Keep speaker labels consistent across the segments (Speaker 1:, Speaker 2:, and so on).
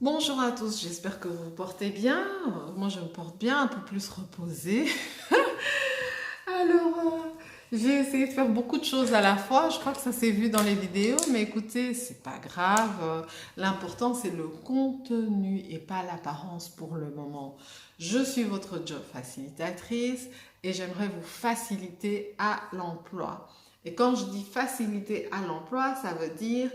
Speaker 1: Bonjour à tous, j'espère que vous vous portez bien. Moi, je me porte bien, un peu plus reposée. Alors, j'ai essayé de faire beaucoup de choses à la fois. Je crois que ça s'est vu dans les vidéos, mais écoutez, c'est pas grave. L'important, c'est le contenu et pas l'apparence pour le moment. Je suis votre job facilitatrice et j'aimerais vous faciliter à l'emploi. Et quand je dis faciliter à l'emploi, ça veut dire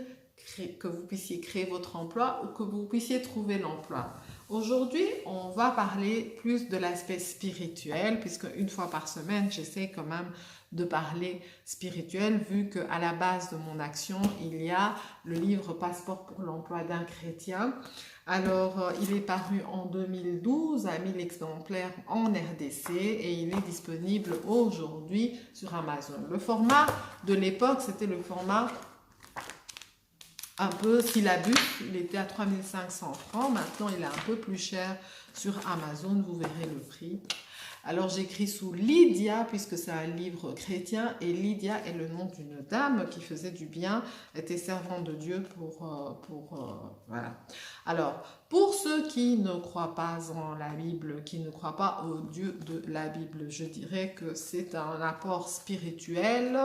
Speaker 1: que vous puissiez créer votre emploi ou que vous puissiez trouver l'emploi. Aujourd'hui, on va parler plus de l'aspect spirituel, puisque une fois par semaine, j'essaie quand même de parler spirituel, vu qu'à la base de mon action, il y a le livre Passeport pour l'emploi d'un chrétien. Alors, il est paru en 2012 à 1000 exemplaires en RDC et il est disponible aujourd'hui sur Amazon. Le format de l'époque, c'était le format un peu syllabus, il était à 3500 francs, maintenant il est un peu plus cher sur Amazon, vous verrez le prix. Alors j'écris sous Lydia puisque c'est un livre chrétien et Lydia est le nom d'une dame qui faisait du bien, était servante de Dieu voilà. Alors pour ceux qui ne croient pas en la Bible, qui ne croient pas au Dieu de la Bible, je dirais que c'est un apport spirituel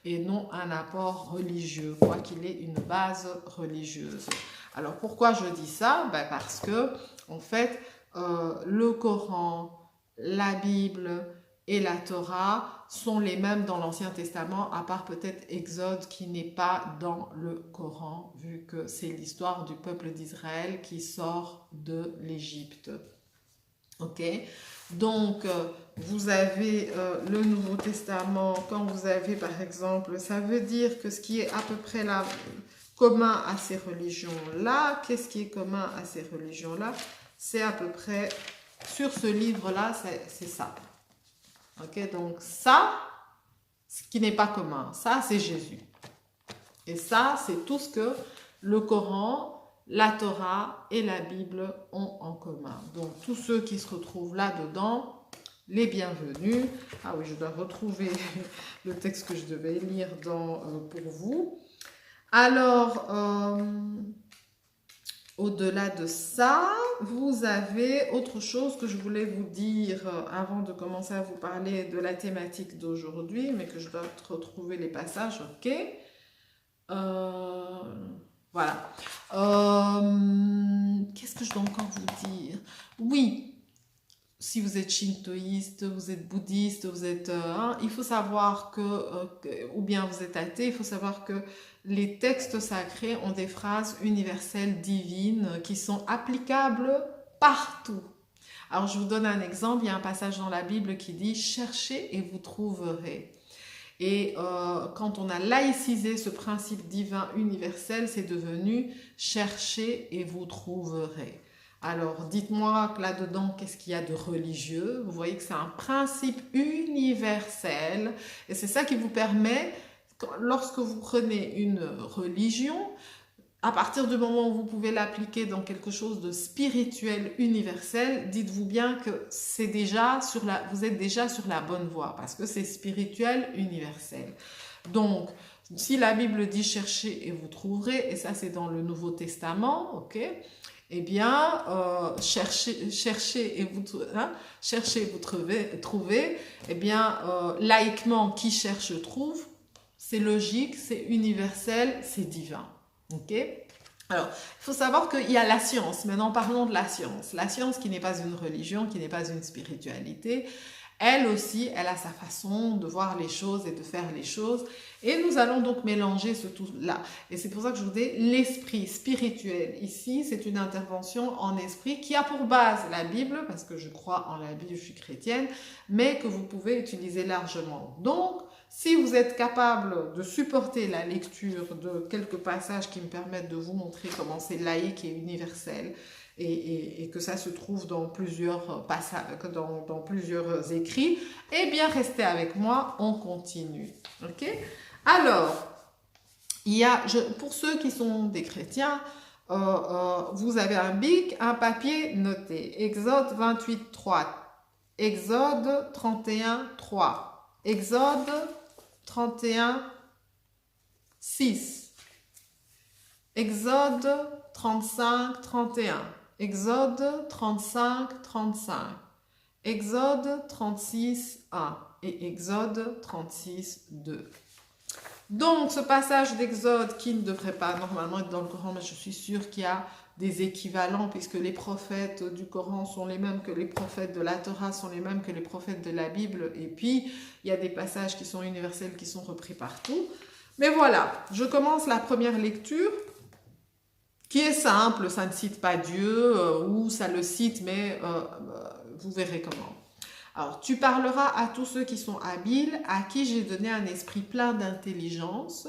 Speaker 1: et non un apport religieux, quoi qu'il ait une base religieuse. Alors pourquoi je dis ça? Ben parce que en fait le Coran, la Bible et la Torah sont les mêmes dans l'Ancien Testament, à part peut-être Exode qui n'est pas dans le Coran, vu que c'est l'histoire du peuple d'Israël qui sort de l'Égypte. Ok, donc vous avez le Nouveau Testament, quand vous avez par exemple, ça veut dire que ce qui est à peu près là, commun à ces religions-là, qu'est-ce qui est commun à ces religions-là? C'est à peu près, sur ce livre-là, c'est ça. Ok, donc ça, ce qui n'est pas commun, ça c'est Jésus. Et ça, c'est tout ce que le Coran, la Torah et la Bible ont en commun. Donc tous ceux qui se retrouvent là-dedans, les bienvenus. Ah oui, je dois retrouver le texte que je devais lire pour vous. Alors, au-delà de ça, vous avez autre chose que je voulais vous dire avant de commencer à vous parler de la thématique d'aujourd'hui, mais que je dois retrouver les passages, ok. Euh, voilà. Qu'est-ce que je dois encore vous dire? Oui, si vous êtes shintoïste, vous êtes bouddhiste, vous êtes, il faut savoir ou bien vous êtes athée, il faut savoir que les textes sacrés ont des phrases universelles divines qui sont applicables partout. Alors je vous donne un exemple, il y a un passage dans la Bible qui dit cherchez et vous trouverez. Et quand on a laïcisé ce principe divin universel, c'est devenu cherchez et vous trouverez. Alors, dites-moi là-dedans, qu'est-ce qu'il y a de religieux? Vous voyez que c'est un principe universel et c'est ça qui vous permet, lorsque vous prenez une religion, à partir du moment où vous pouvez l'appliquer dans quelque chose de spirituel universel, dites-vous bien que vous êtes déjà sur la bonne voie parce que c'est spirituel universel. Donc, si la Bible dit cherchez et vous trouverez, et ça c'est dans le Nouveau Testament, ok, eh bien, cherchez et vous trouvez, eh bien, laïquement, qui cherche trouve, c'est logique, c'est universel, c'est divin. Ok. Alors, il faut savoir qu'il y a la science. Maintenant, parlons de la science. La science qui n'est pas une religion, qui n'est pas une spiritualité, elle aussi, elle a sa façon de voir les choses et de faire les choses. Et nous allons donc mélanger ce tout-là. Et c'est pour ça que je vous dis l'esprit spirituel. Ici, c'est une intervention en esprit qui a pour base la Bible, parce que je crois en la Bible, je suis chrétienne, mais que vous pouvez utiliser largement. Donc, si vous êtes capable de supporter la lecture de quelques passages qui me permettent de vous montrer comment c'est laïque et universel, et que ça se trouve dans plusieurs passages, dans plusieurs écrits, eh bien restez avec moi, on continue. Ok? Alors, pour ceux qui sont des chrétiens, vous avez un bic, un papier noté. Exode 28, 3. Exode 31, 3. Exode 31, 6. Exode 35, 31. Exode 35, 35. Exode 36, 1 et Exode 36, 2. Donc, ce passage d'Exode qui ne devrait pas normalement être dans le Coran, mais je suis sûre qu'il y a des équivalents puisque les prophètes du Coran sont les mêmes que les prophètes de la Torah, sont les mêmes que les prophètes de la Bible. Et puis, il y a des passages qui sont universels, qui sont repris partout. Mais voilà, je commence la première lecture qui est simple, ça ne cite pas Dieu, ou ça le cite, mais vous verrez comment. Alors, tu parleras à tous ceux qui sont habiles, à qui j'ai donné un esprit plein d'intelligence,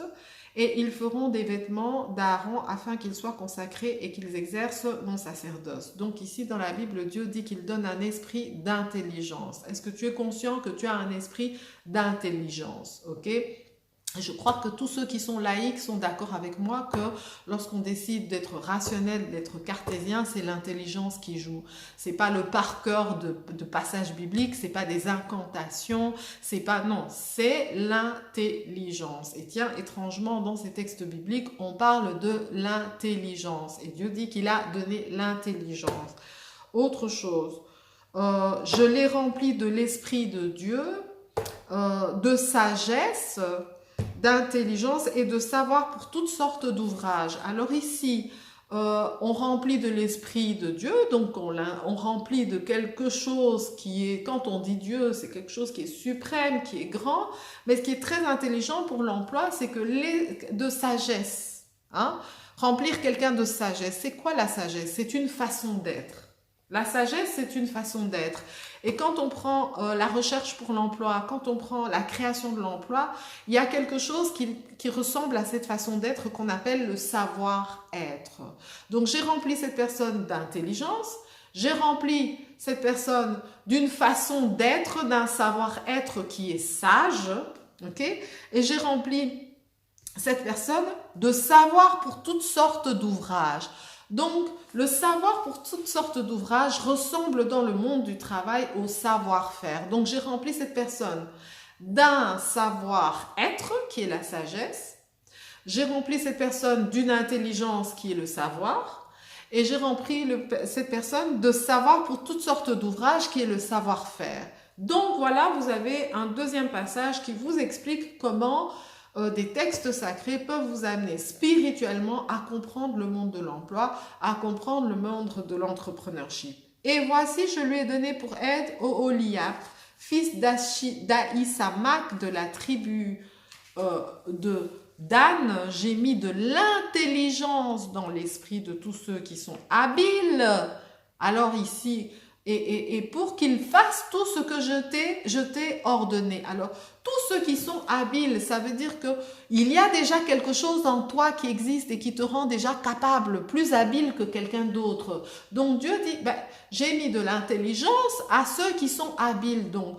Speaker 1: et ils feront des vêtements d'Aaron afin qu'ils soient consacrés et qu'ils exercent mon sacerdoce. Donc ici, dans la Bible, Dieu dit qu'il donne un esprit d'intelligence. Est-ce que tu es conscient que tu as un esprit d'intelligence? Ok? Je crois que tous ceux qui sont laïcs sont d'accord avec moi que lorsqu'on décide d'être rationnel, d'être cartésien, c'est l'intelligence qui joue. C'est pas le par cœur de passages bibliques, c'est pas des incantations, c'est pas, non, c'est l'intelligence. Et tiens, étrangement, dans ces textes bibliques, on parle de l'intelligence. Et Dieu dit qu'il a donné l'intelligence. Autre chose, je l'ai rempli de l'esprit de Dieu, de sagesse, d'intelligence et de savoir pour toutes sortes d'ouvrages. Alors ici, on remplit de l'esprit de Dieu, donc on remplit de quelque chose qui est, quand on dit Dieu, c'est quelque chose qui est suprême, qui est grand, mais ce qui est très intelligent pour l'emploi, c'est que de sagesse. Hein? Remplir quelqu'un de sagesse, c'est quoi la sagesse? C'est une façon d'être. La sagesse, c'est une façon d'être. Et quand on prend la recherche pour l'emploi, quand on prend la création de l'emploi, il y a quelque chose qui ressemble à cette façon d'être qu'on appelle le savoir-être. Donc j'ai rempli cette personne d'intelligence, j'ai rempli cette personne d'une façon d'être, d'un savoir-être qui est sage, ok? Et j'ai rempli cette personne de savoir pour toutes sortes d'ouvrages. Donc, le savoir pour toutes sortes d'ouvrages ressemble dans le monde du travail au savoir-faire. Donc, j'ai rempli cette personne d'un savoir-être, qui est la sagesse. J'ai rempli cette personne d'une intelligence, qui est le savoir. Et j'ai rempli cette personne de savoir pour toutes sortes d'ouvrages, qui est le savoir-faire. Donc, voilà, vous avez un deuxième passage qui vous explique comment des textes sacrés peuvent vous amener spirituellement à comprendre le monde de l'emploi, à comprendre le monde de l'entrepreneurship. Et voici, je lui ai donné pour aide Oholiab, fils d'Ahisamak de la tribu de Dan. J'ai mis de l'intelligence dans l'esprit de tous ceux qui sont habiles. Alors ici, et pour qu'ils fassent tout ce que je t'ai ordonné. Alors, tous ceux qui sont habiles, ça veut dire que il y a déjà quelque chose en toi qui existe et qui te rend déjà capable, plus habile que quelqu'un d'autre. Donc, Dieu dit, ben, j'ai mis de l'intelligence à ceux qui sont habiles. Donc,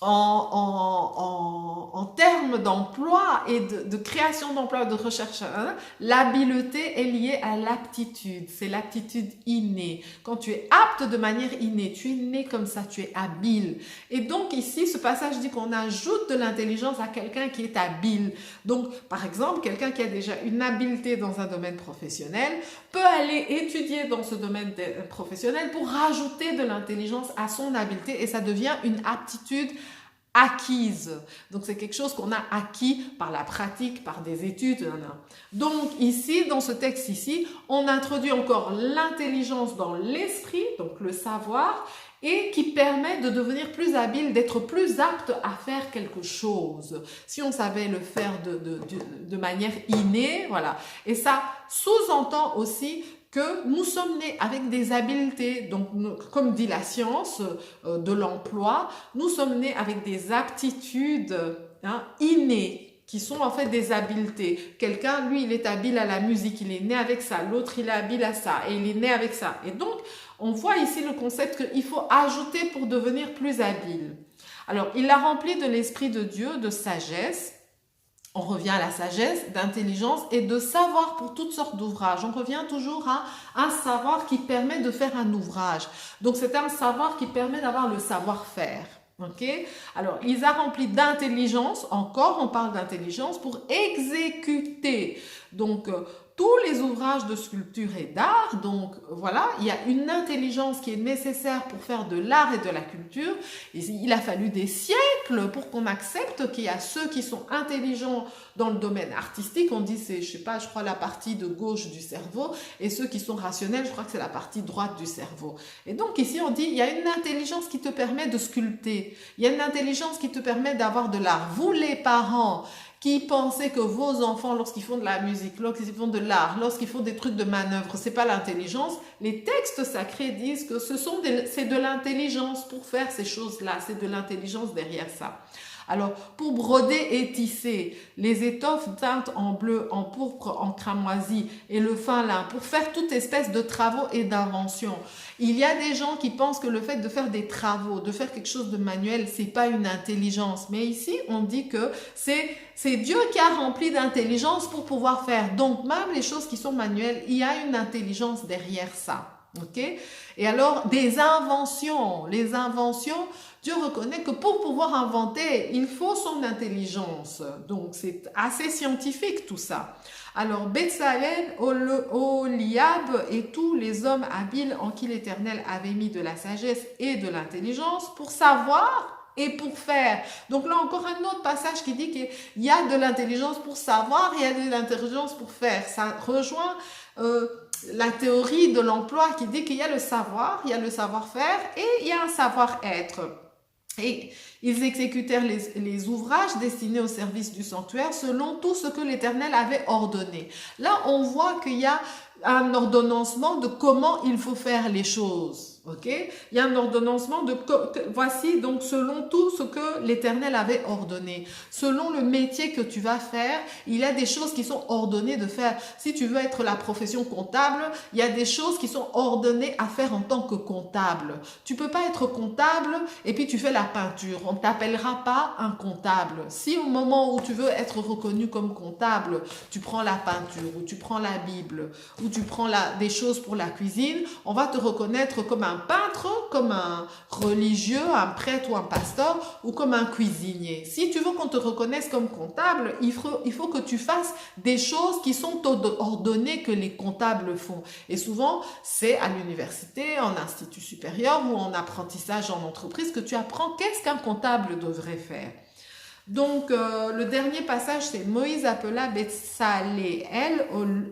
Speaker 1: en termes d'emploi et de création d'emploi, de recherche, hein, l'habileté est liée à l'aptitude. C'est l'aptitude innée. Quand tu es apte de manière innée, tu es né comme ça, tu es habile. Et donc ici, ce passage dit qu'on ajoute de l'intelligence à quelqu'un qui est habile. Donc, par exemple, quelqu'un qui a déjà une habileté dans un domaine professionnel peut aller étudier dans ce domaine professionnel pour rajouter de l'intelligence à son habileté et ça devient une aptitude acquise. Donc, c'est quelque chose qu'on a acquis par la pratique, par des études. Donc, ici, dans ce texte ici, on introduit encore l'intelligence dans l'esprit, donc le savoir, et qui permet de devenir plus habile, d'être plus apte à faire quelque chose. Si on savait le faire de manière innée, voilà. Et ça sous-entend aussi que nous sommes nés avec des habiletés, donc comme dit la science de l'emploi, nous sommes nés avec des aptitudes innées, qui sont en fait des habiletés. Quelqu'un, lui, il est habile à la musique, il est né avec ça, l'autre, il est habile à ça, et il est né avec ça. Et donc, on voit ici le concept qu'il faut ajouter pour devenir plus habile. Alors, il a rempli de l'esprit de Dieu, de sagesse. On revient à la sagesse, d'intelligence et de savoir pour toutes sortes d'ouvrages. On revient toujours à un savoir qui permet de faire un ouvrage. Donc, c'est un savoir qui permet d'avoir le savoir-faire. Ok? Alors, il a rempli d'intelligence, encore on parle d'intelligence, pour exécuter. Donc, tous les ouvrages de sculpture et d'art, donc voilà, il y a une intelligence qui est nécessaire pour faire de l'art et de la culture. Et il a fallu des siècles pour qu'on accepte qu'il y a ceux qui sont intelligents dans le domaine artistique, on dit c'est, je sais pas, je crois la partie de gauche du cerveau, et ceux qui sont rationnels, je crois que c'est la partie droite du cerveau. Et donc ici on dit, il y a une intelligence qui te permet de sculpter, il y a une intelligence qui te permet d'avoir de l'art. Vous les parents, qui pensez que vos enfants, lorsqu'ils font de la musique, lorsqu'ils font de l'art, lorsqu'ils font des trucs de manœuvre, c'est pas l'intelligence. Les textes sacrés disent que c'est de l'intelligence pour faire ces choses-là, c'est de l'intelligence derrière ça. Alors, pour broder et tisser, les étoffes teintes en bleu, en pourpre, en cramoisi et le fin lin, pour faire toute espèce de travaux et d'inventions. Il y a des gens qui pensent que le fait de faire des travaux, de faire quelque chose de manuel, c'est pas une intelligence. Mais ici, on dit que c'est Dieu qui a rempli d'intelligence pour pouvoir faire. Donc, même les choses qui sont manuelles, il y a une intelligence derrière ça. Ok? Et alors, des inventions. Les inventions, Dieu reconnaît que pour pouvoir inventer, il faut son intelligence. Donc, c'est assez scientifique tout ça. Alors, Betsalel, Oliab et tous les hommes habiles en qui l'Éternel avait mis de la sagesse et de l'intelligence pour savoir et pour faire. Donc là, encore un autre passage qui dit qu'il y a de l'intelligence pour savoir et il y a de l'intelligence pour faire. Ça rejoint la théorie de l'emploi qui dit qu'il y a le savoir, il y a le savoir-faire et il y a un savoir-être. Et ils exécutèrent les ouvrages destinés au service du sanctuaire selon tout ce que l'Éternel avait ordonné. Là, on voit qu'il y a un ordonnancement de comment il faut faire les choses. Ok? Il y a un ordonnancement de voici donc selon tout ce que l'Éternel avait ordonné. Selon le métier que tu vas faire, il y a des choses qui sont ordonnées de faire. Si tu veux être la profession comptable, il y a des choses qui sont ordonnées à faire en tant que comptable. Tu peux pas être comptable et puis tu fais la peinture. On ne t'appellera pas un comptable. Si au moment où tu veux être reconnu comme comptable, tu prends la peinture ou tu prends la Bible ou tu prends des choses pour la cuisine, on va te reconnaître comme un peintre, comme un religieux, un prêtre ou un pasteur ou comme un cuisinier. Si tu veux qu'on te reconnaisse comme comptable, il faut que tu fasses des choses qui sont ordonnées que les comptables font. Et souvent, c'est à l'université, en institut supérieur ou en apprentissage en entreprise que tu apprends qu'est-ce qu'un comptable devrait faire. Donc, le dernier passage, c'est Moïse appela Betsaléel,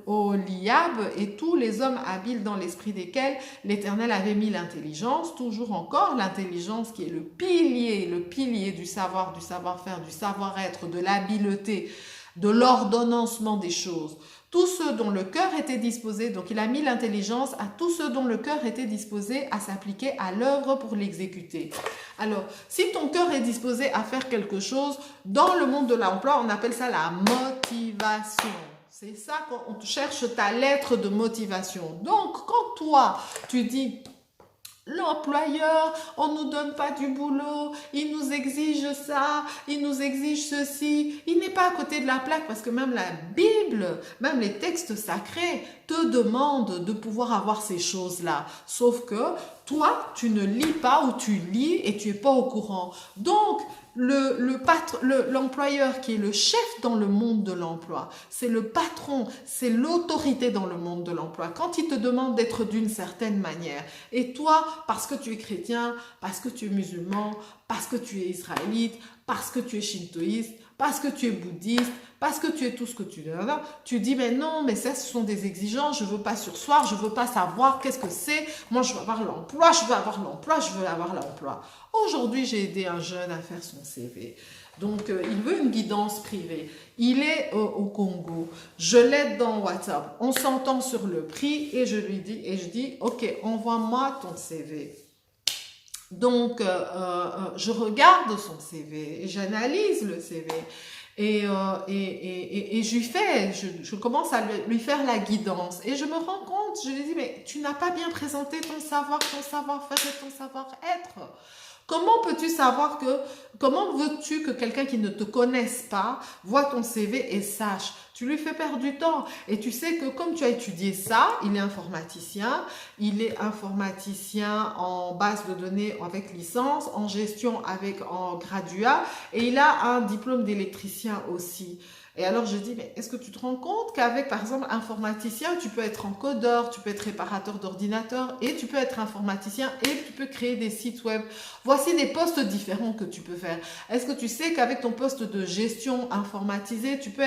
Speaker 1: Oliab et tous les hommes habiles dans l'esprit desquels l'Éternel avait mis l'intelligence, toujours encore l'intelligence qui est le pilier du savoir, du savoir-faire, du savoir-être, de l'habileté, de l'ordonnancement des choses. Tous ceux dont le cœur était disposé, donc il a mis l'intelligence à tous ceux dont le cœur était disposé à s'appliquer à l'œuvre pour l'exécuter. Alors, si ton cœur est disposé à faire quelque chose, dans le monde de l'emploi, on appelle ça la motivation. C'est ça qu'on cherche ta lettre de motivation. Donc, quand toi, tu dis... L'employeur, on nous donne pas du boulot, il nous exige ça, il nous exige ceci. Il n'est pas à côté de la plaque parce que même la Bible, même les textes sacrés te demandent de pouvoir avoir ces choses-là. Sauf que toi, tu ne lis pas ou tu lis et tu es pas au courant. Donc, l'employeur qui est le chef dans le monde de l'emploi, c'est le patron, c'est l'autorité dans le monde de l'emploi. Quand il te demande d'être d'une certaine manière, et toi, parce que tu es chrétien, parce que tu es musulman, parce que tu es israélite, parce que tu es shintoïste, parce que tu es bouddhiste, parce que tu es tout ce que tu es, tu dis, mais non, mais ça, ce sont des exigences, je veux pas surseoir, je veux pas savoir qu'est-ce que c'est, moi je veux avoir l'emploi, je veux avoir l'emploi, je veux avoir l'emploi. Aujourd'hui, j'ai aidé un jeune à faire son CV. Donc, il veut une guidance privée. Il est au Congo. Je l'aide dans WhatsApp. On s'entend sur le prix et je dis, ok, envoie-moi ton CV. Donc, je regarde son CV et j'analyse le CV. Et je commence à lui faire la guidance. Et je me rends compte, je lui dis, mais tu n'as pas bien présenté ton savoir, ton savoir-faire et ton savoir-être. Comment veux-tu que quelqu'un qui ne te connaisse pas voit ton CV et sache? Tu lui fais perdre du temps. Et tu sais que comme tu as étudié ça, il est informaticien en base de données avec licence, en gestion en graduat, et il a un diplôme d'électricien aussi. Et alors je dis, mais est-ce que tu te rends compte qu'avec, par exemple, informaticien, tu peux être encodeur, tu peux être réparateur d'ordinateur et tu peux être informaticien et tu peux créer des sites web. Voici des postes différents que tu peux faire. Est-ce que tu sais qu'avec ton poste de gestion informatisée, tu peux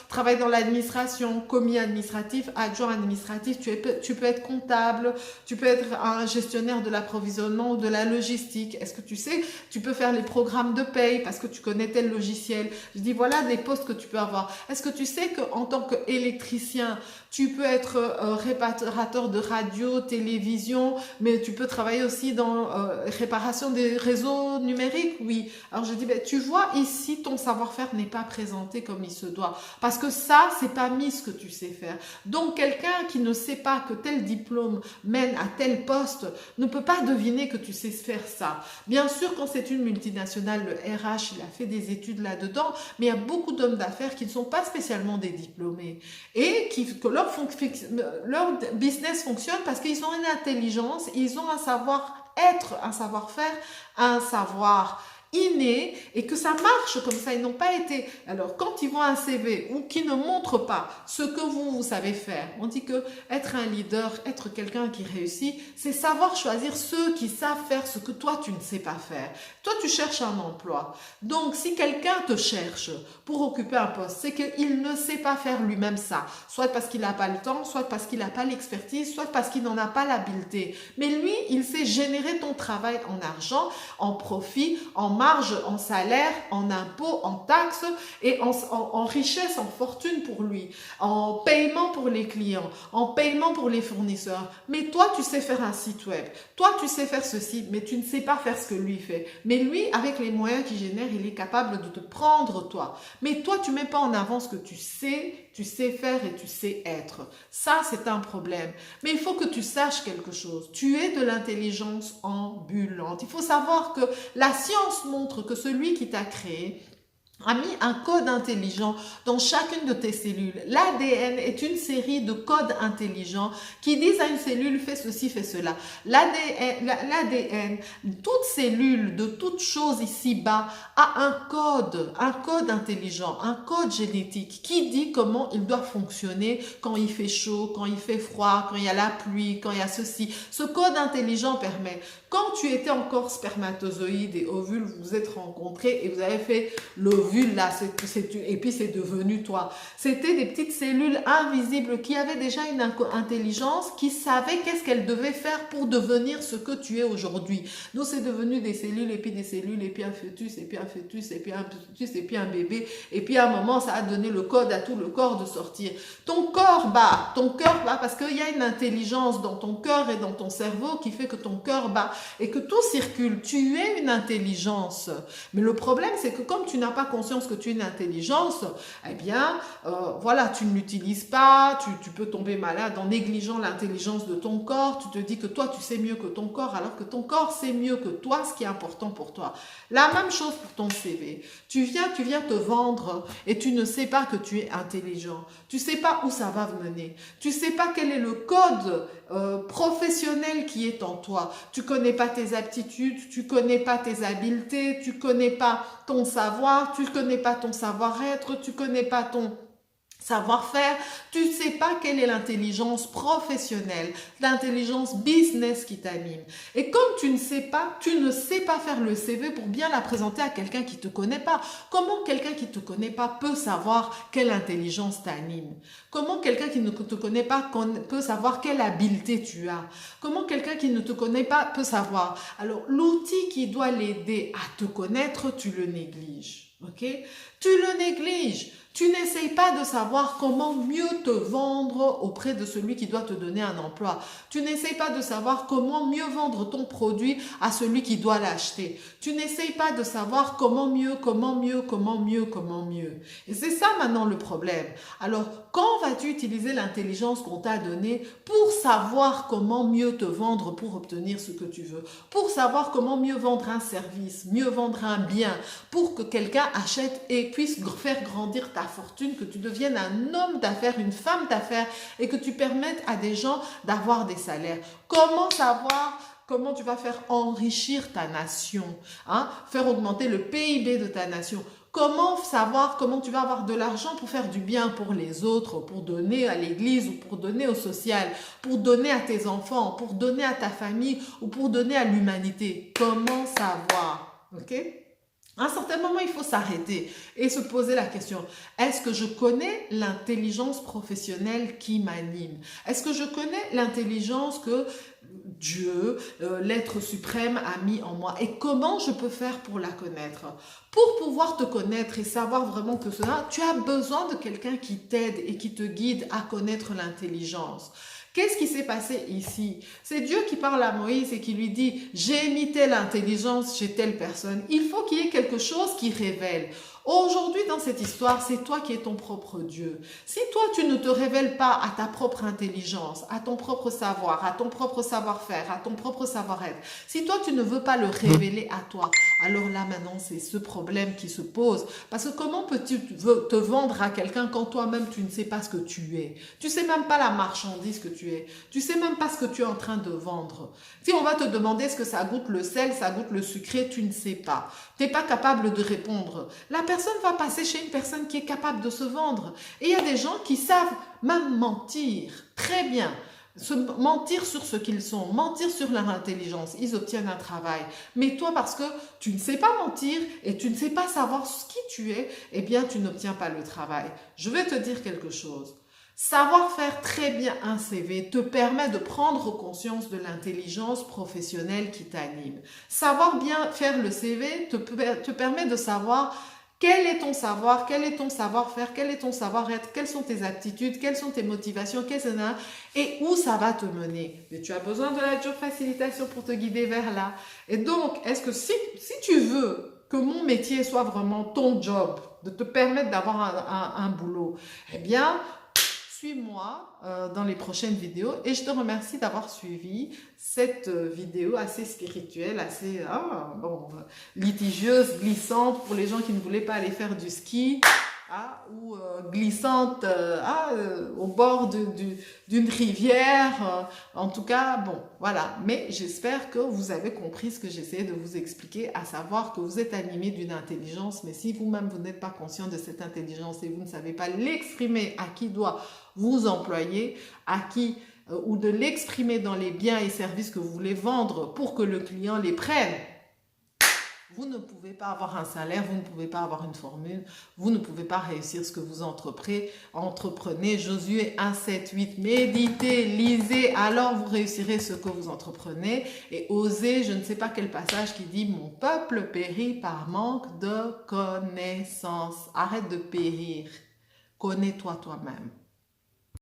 Speaker 1: travailler dans l'administration, commis administratif, adjoint administratif, tu peux être comptable, tu peux être un gestionnaire de l'approvisionnement ou de la logistique. Est-ce que tu sais, tu peux faire les programmes de paye parce que tu connais tel logiciel. Je dis voilà des postes que tu peux avoir. Est-ce que tu sais qu'en tant qu'électricien, tu peux être réparateur de radio, télévision, mais tu peux travailler aussi dans réparation des réseaux numériques? Oui. Alors je dis, ben, tu vois, ici, ton savoir-faire n'est pas présenté comme il se doit. Parce que ça, c'est pas mis ce que tu sais faire. Donc, quelqu'un qui ne sait pas que tel diplôme mène à tel poste ne peut pas deviner que tu sais faire ça. Bien sûr, quand c'est une multinationale, le RH, il a fait des études là-dedans, mais il y a beaucoup d'hommes d'affaires qui ne sont pas spécialement des diplômés et que leur business fonctionne parce qu'ils ont une intelligence, ils ont un savoir-être, un savoir-faire, un savoir inné et que ça marche comme ça. Ils n'ont pas été... Alors, quand ils voient un CV ou qui ne montre pas ce que vous savez faire, on dit que être un leader, être quelqu'un qui réussit, c'est savoir choisir ceux qui savent faire ce que toi, tu ne sais pas faire. Toi, tu cherches un emploi. Donc, si quelqu'un te cherche pour occuper un poste, c'est qu'il ne sait pas faire lui-même ça. Soit parce qu'il n'a pas le temps, soit parce qu'il n'a pas l'expertise, soit parce qu'il n'en a pas l'habileté. Mais lui, il sait générer ton travail en argent, en profit, en marge, en salaire, en impôts, en taxes et en richesse, en fortune pour lui, en paiement pour les clients, en paiement pour les fournisseurs. Mais toi, tu sais faire un site web. Toi, tu sais faire ceci, mais tu ne sais pas faire ce que lui fait. Mais lui, avec les moyens qu'il génère, il est capable de te prendre, toi. Mais toi, tu ne mets pas en avant ce que tu sais faire et tu sais être. Ça, c'est un problème. Mais il faut que tu saches quelque chose. Tu es de l'intelligence ambulante. Il faut savoir que la science montre que celui qui t'a créé a mis un code intelligent dans chacune de tes cellules. L'ADN est une série de codes intelligents qui disent à une cellule fais ceci, fais cela. L'ADN, toute cellule de toute chose ici-bas a un code intelligent, un code génétique qui dit comment il doit fonctionner quand il fait chaud, quand il fait froid, quand il y a la pluie, quand il y a ceci. Ce code intelligent permet, quand tu étais encore spermatozoïde et ovule, vous vous êtes rencontrés et vous avez fait l'ovule là, et puis c'est devenu toi. C'était des petites cellules invisibles qui avaient déjà une intelligence, qui savaient qu'est-ce qu'elles devaient faire pour devenir ce que tu es aujourd'hui. Nous, c'est devenu des cellules, et puis des cellules, et puis un fœtus, et puis un fœtus, et puis un fœtus, et puis un bébé. Et puis à un moment, ça a donné le code à tout le corps de sortir. Ton cœur bat parce qu'il y a une intelligence dans ton cœur et dans ton cerveau qui fait que ton cœur bat et que tout circule. Tu es une intelligence. Mais le problème, c'est que comme tu n'as pas conscience que tu es une intelligence, eh bien, voilà, tu ne l'utilises pas, tu peux tomber malade en négligeant l'intelligence de ton corps. Tu te dis que toi, tu sais mieux que ton corps, alors que ton corps sait mieux que toi ce qui est important pour toi. La même chose pour ton CV. Tu viens te vendre et tu ne sais pas que tu es intelligent. Tu sais pas où ça va mener. Tu sais pas quel est le code professionnel qui est en toi. Tu connais pas tes aptitudes, tu connais pas tes habiletés, tu connais pas ton savoir, tu connais pas ton savoir-être, tu connais pas ton savoir-faire, tu ne sais pas quelle est l'intelligence professionnelle, l'intelligence business qui t'anime. Et comme tu ne sais pas faire le CV pour bien la présenter à quelqu'un qui ne te connaît pas. Comment quelqu'un qui ne te connaît pas peut savoir quelle intelligence t'anime? Comment quelqu'un qui ne te connaît pas peut savoir quelle habileté tu as? Comment quelqu'un qui ne te connaît pas peut savoir? Alors, l'outil qui doit l'aider à te connaître, tu le négliges. Ok? Tu le négliges. Tu n'essayes pas de savoir comment mieux te vendre auprès de celui qui doit te donner un emploi. Tu n'essayes pas de savoir comment mieux vendre ton produit à celui qui doit l'acheter. Tu n'essayes pas de savoir comment mieux. Et c'est ça maintenant le problème. Alors, quand vas-tu utiliser l'intelligence qu'on t'a donnée pour savoir comment mieux te vendre pour obtenir ce que tu veux? Pour savoir comment mieux vendre un service, mieux vendre un bien, pour que quelqu'un achète et puisse faire grandir ta fortune, que tu deviennes un homme d'affaires, une femme d'affaires et que tu permettes à des gens d'avoir des salaires. Comment savoir comment tu vas faire enrichir ta nation, faire augmenter le PIB de ta nation? Comment savoir comment tu vas avoir de l'argent pour faire du bien pour les autres, pour donner à l'église ou pour donner au social, pour donner à tes enfants, pour donner à ta famille ou pour donner à l'humanité? Comment savoir? Ok? À un certain moment, il faut s'arrêter et se poser la question, est-ce que je connais l'intelligence professionnelle qui m'anime? Est-ce que je connais l'intelligence que Dieu, l'être suprême, a mis en moi? Et comment je peux faire pour la connaître? Pour pouvoir te connaître et savoir vraiment que cela, tu as besoin de quelqu'un qui t'aide et qui te guide à connaître l'intelligence. Qu'est-ce qui s'est passé ici? C'est Dieu qui parle à Moïse et qui lui dit, j'ai mis telle intelligence chez telle personne. Il faut qu'il y ait quelque chose qui révèle. Aujourd'hui, dans cette histoire, c'est toi qui es ton propre Dieu. Si toi, tu ne te révèles pas à ta propre intelligence, à ton propre savoir, à ton propre savoir-faire, à ton propre savoir-être, si toi, tu ne veux pas le révéler à toi, alors là, maintenant, c'est ce problème qui se pose. Parce que comment peux-tu te vendre à quelqu'un quand toi-même, tu ne sais pas ce que tu es? Tu sais même pas la marchandise que tu es. Tu sais même pas ce que tu es en train de vendre. Si on va te demander est-ce que ça goûte le sel, ça goûte le sucré, tu ne sais pas. Tu n'es pas capable de répondre. La personne va passer chez une personne qui est capable de se vendre. Et il y a des gens qui savent même mentir très bien. Mentir sur ce qu'ils sont, mentir sur leur intelligence, ils obtiennent un travail. Mais toi, parce que tu ne sais pas mentir et tu ne sais pas savoir qui tu es, eh bien, tu n'obtiens pas le travail. Je vais te dire quelque chose. Savoir faire très bien un CV te permet de prendre conscience de l'intelligence professionnelle qui t'anime. Savoir bien faire le CV te permet de savoir quel est ton savoir, quel est ton savoir-faire, quel est ton savoir-être, quelles sont tes aptitudes, quelles sont tes motivations, et où ça va te mener. Mais tu as besoin de la job facilitation pour te guider vers là. Et donc, est-ce que si tu veux que mon métier soit vraiment ton job, de te permettre d'avoir un boulot, eh bien, suis-moi dans les prochaines vidéos et je te remercie d'avoir suivi cette vidéo assez spirituelle, assez litigieuse, glissante pour les gens qui ne voulaient pas aller faire du ski ou glissante au bord d'une rivière. En tout cas, bon, voilà. Mais j'espère que vous avez compris ce que j'essayais de vous expliquer, à savoir que vous êtes animé d'une intelligence, mais si vous-même vous n'êtes pas conscient de cette intelligence et vous ne savez pas l'exprimer à qui doit vous employer, à qui ou de l'exprimer dans les biens et services que vous voulez vendre pour que le client les prenne, vous ne pouvez pas avoir un salaire, vous ne pouvez pas avoir une formule, vous ne pouvez pas réussir ce que vous entreprenez. Josué 1, 7, 8, méditez, lisez, alors vous réussirez ce que vous entreprenez. Et osez, je ne sais pas quel passage qui dit « Mon peuple périt par manque de connaissance ». Arrête de périr, connais-toi toi-même.